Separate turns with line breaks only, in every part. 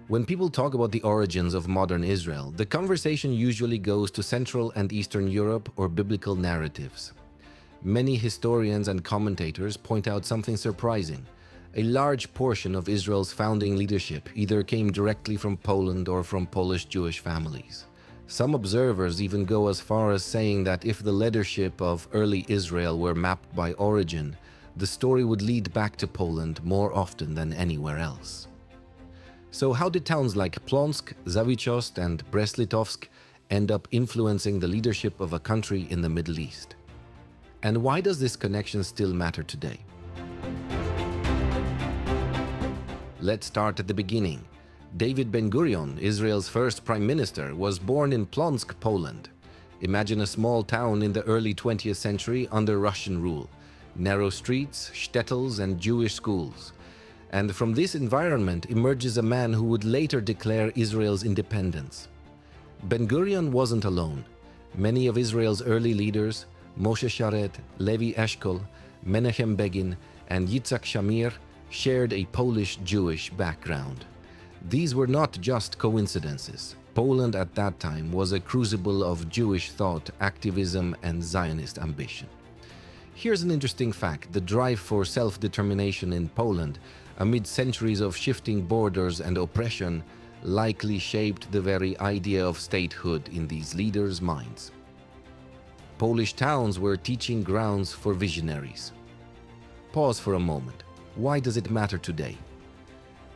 When people talk about the origins of modern Israel, the conversation usually goes to Central and Eastern Europe or biblical narratives. Many historians and commentators point out something surprising. A large portion of Israel's founding leadership either came directly from Poland or from Polish Jewish families. Some observers even go as far as saying that if the leadership of early Israel were mapped by origin, the story would lead back to Poland more often than anywhere else. So how did towns like Plonsk, Zawichost and Brest-Litovsk end up influencing the leadership of a country in the Middle East? And why does this connection still matter today? Let's start at the beginning. David Ben-Gurion, Israel's first prime minister, was born in Plonsk, Poland. Imagine a small town in the early 20th century under Russian rule. Narrow streets, shtetls and Jewish schools. And from this environment emerges a man who would later declare Israel's independence. Ben-Gurion wasn't alone. Many of Israel's early leaders, Moshe Sharet, Levi Eshkol, Menachem Begin, and Yitzhak Shamir, shared a Polish-Jewish background. These were not just coincidences. Poland at that time was a crucible of Jewish thought, activism, and Zionist ambition. Here's an interesting fact: the drive for self-determination in Poland, amid centuries of shifting borders and oppression, likely shaped the very idea of statehood in these leaders' minds. Polish towns were teaching grounds for visionaries. Pause for a moment. Why does it matter today?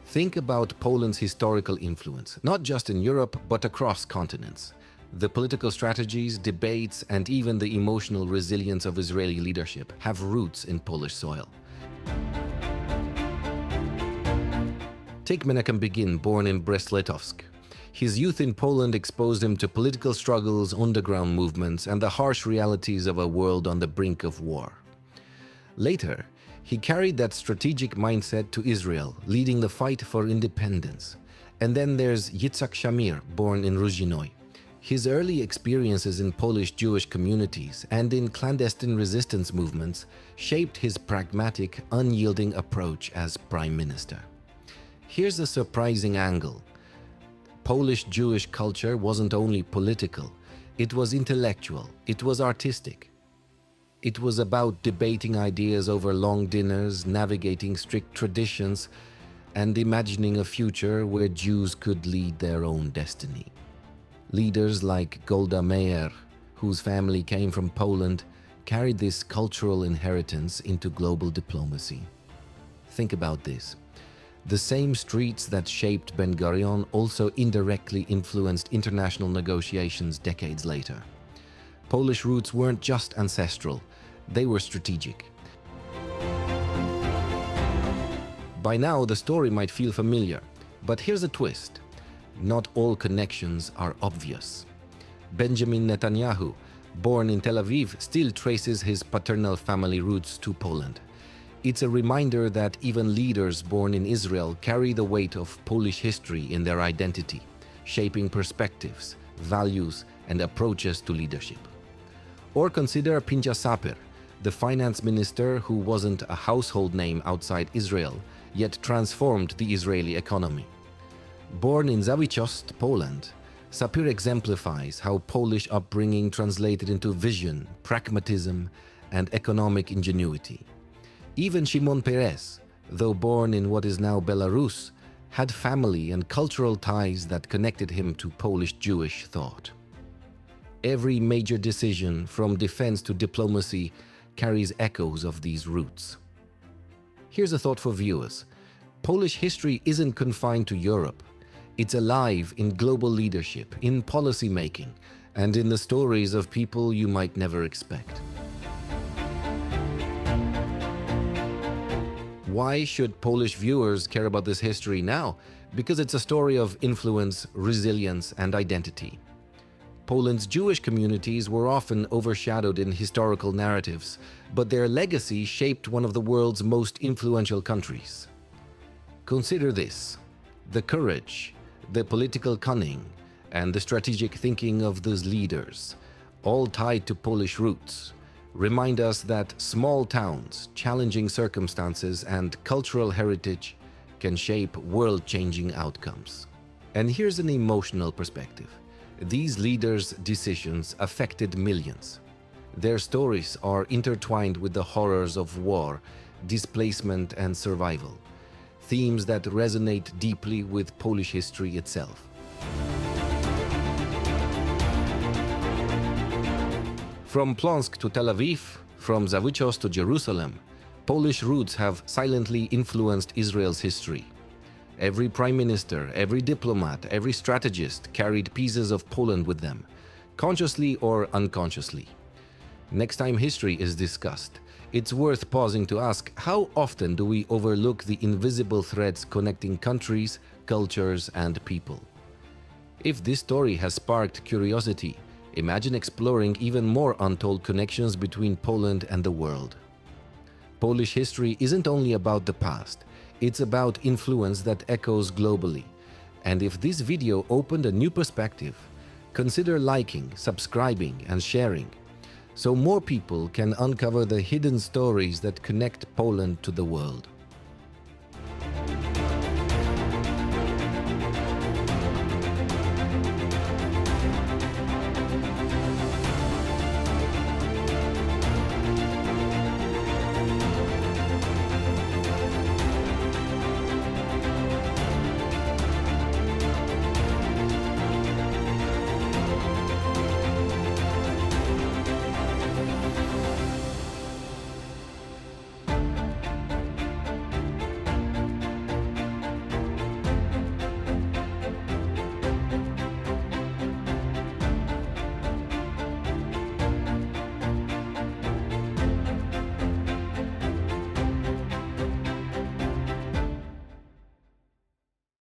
Think about Poland's historical influence, not just in Europe, but across continents. The political strategies, debates, and even the emotional resilience of Israeli leadership have roots in Polish soil. Take Menachem Begin, born in Brest-Litovsk. His youth in Poland exposed him to political struggles, underground movements, and the harsh realities of a world on the brink of war. Later, he carried that strategic mindset to Israel, leading the fight for independence. And then there's Yitzhak Shamir, born in Ruzhinoy. His early experiences in Polish Jewish communities and in clandestine resistance movements shaped his pragmatic, unyielding approach as prime minister. Here's a surprising angle. Polish Jewish culture wasn't only political, it was intellectual, it was artistic. It was about debating ideas over long dinners, navigating strict traditions, and imagining a future where Jews could lead their own destiny. Leaders like Golda Meir, whose family came from Poland, carried this cultural inheritance into global diplomacy. Think about this. The same streets that shaped Ben-Gurion also indirectly influenced international negotiations decades later. Polish roots weren't just ancestral, they were strategic. By now, the story might feel familiar, but here's a twist. Not all connections are obvious. Benjamin Netanyahu, born in Tel Aviv, still traces his paternal family roots to Poland. It's a reminder that even leaders born in Israel carry the weight of Polish history in their identity, shaping perspectives, values, and approaches to leadership. Or consider Pinchas Sapir, the finance minister who wasn't a household name outside Israel, yet transformed the Israeli economy. Born in Zawichost, Poland, Sapir exemplifies how Polish upbringing translated into vision, pragmatism, and economic ingenuity. Even Shimon Peres, though born in what is now Belarus, had family and cultural ties that connected him to Polish Jewish thought. Every major decision, from defense to diplomacy, carries echoes of these roots. Here's a thought for viewers. Polish history isn't confined to Europe. It's alive in global leadership, in policy making, and in the stories of people you might never expect. Why should Polish viewers care about this history now? Because it's a story of influence, resilience, and identity. Poland's Jewish communities were often overshadowed in historical narratives, but their legacy shaped one of the world's most influential countries. Consider this: the courage, the political cunning, and the strategic thinking of those leaders, all tied to Polish roots, remind us that small towns, challenging circumstances, and cultural heritage can shape world-changing outcomes. And here's an emotional perspective. These leaders' decisions affected millions. Their stories are intertwined with the horrors of war, displacement, and survival, themes that resonate deeply with Polish history itself. From Plonsk to Tel Aviv, from Zawichos to Jerusalem, Polish roots have silently influenced Israel's history. Every prime minister, every diplomat, every strategist carried pieces of Poland with them, consciously or unconsciously. Next time history is discussed, it's worth pausing to ask, how often do we overlook the invisible threads connecting countries, cultures, and people? If this story has sparked curiosity, imagine exploring even more untold connections between Poland and the world. Polish history isn't only about the past, it's about influence that echoes globally. And if this video opened a new perspective, consider liking, subscribing, and sharing, so more people can uncover the hidden stories that connect Poland to the world.